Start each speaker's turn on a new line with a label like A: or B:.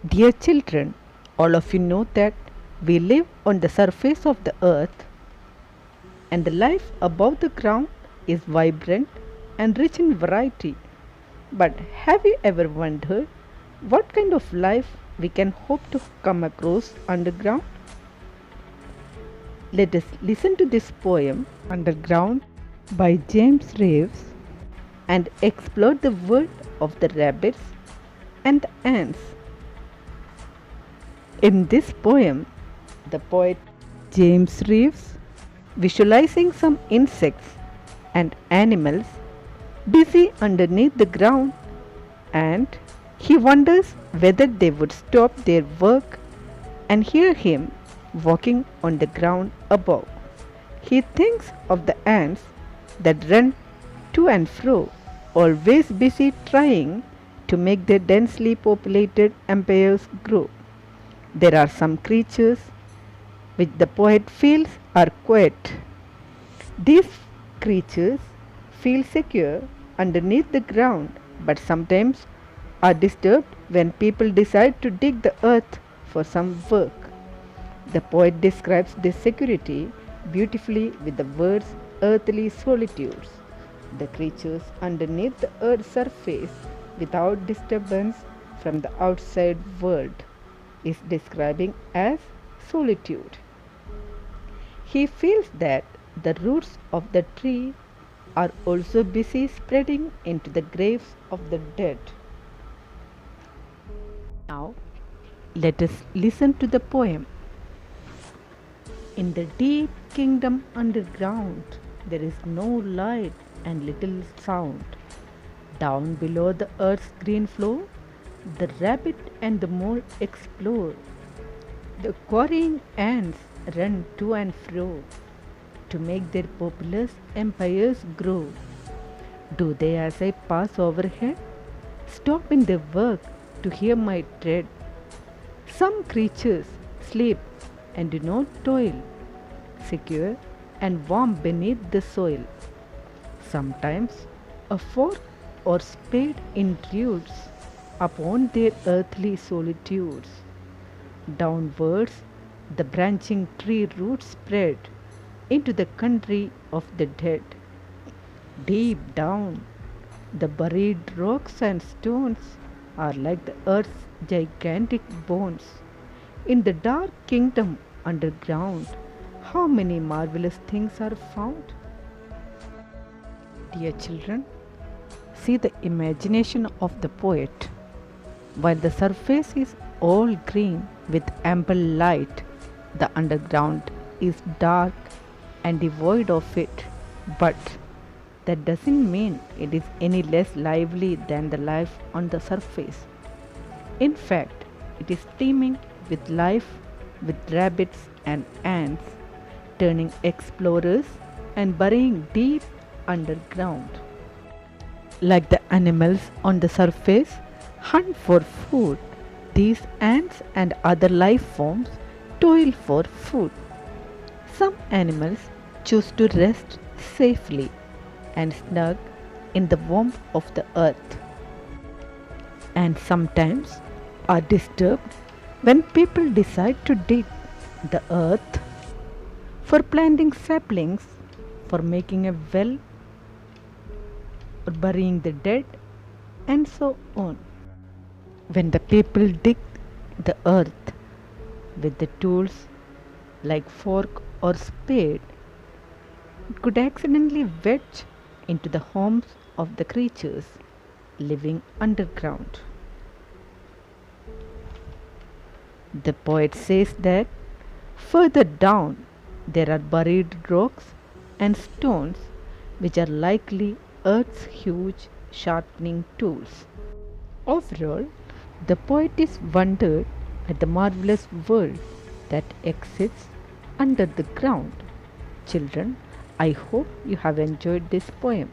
A: Dear children, all of you know that we live on the surface of the earth and the life above the ground is vibrant and rich in variety. But have you ever wondered what kind of life we can hope to come across underground? Let us listen to this poem, Underground, by James Reeves, and explore the world of the rabbits and the ants. In this poem, the poet James Reeves, visualizing some insects and animals busy underneath the ground, and he wonders whether they would stop their work and hear him walking on the ground above. He thinks of the ants that run to and fro, always busy trying to make their densely populated empires grow. There are some creatures which the poet feels are quiet. These creatures feel secure underneath the ground but sometimes are disturbed when people decide to dig the earth for some work. The poet describes this security beautifully with the words earthly solitudes. The creatures underneath the earth's surface without disturbance from the outside world is describing as solitude. He feels that the roots of the tree are also busy spreading into the graves of the dead. Now, let us listen to the poem. In the deep kingdom underground, there is no light and little sound. Down below the earth's green floor, the rabbit and the mole explore. The quarrying ants run to and fro to make their populous empires grow. Do they, as I pass overhead, stop in their work to hear my tread? Some creatures sleep and do not toil, secure and warm beneath the soil. Sometimes a fork or spade intrudes upon their earthly solitudes. Downwards, the branching tree roots spread into the country of the dead. Deep down, the buried rocks and stones are like the earth's gigantic bones. In the dark kingdom underground, how many marvelous things are found? Dear children, see the imagination of the poet. While the surface is all green with ample light, the underground is dark and devoid of it. But that doesn't mean it is any less lively than the life on the surface. In fact, it is teeming with life, with rabbits and ants, turning explorers and burying deep underground. Like the animals on the surface hunt for food, these ants and other life forms toil for food. Some animals choose to rest safely and snug in the warmth of the earth, and sometimes are disturbed when people decide to dig the earth for planting saplings, for making a well, or burying the dead, and so on. When the people dig the earth with the tools like fork or spade, it could accidentally wedge into the homes of the creatures living underground. The poet says that further down there are buried rocks and stones which are likely Earth's huge sharpening tools. Overall, the poet is wondered at the marvelous world that exists under the ground. Children, I hope you have enjoyed this poem.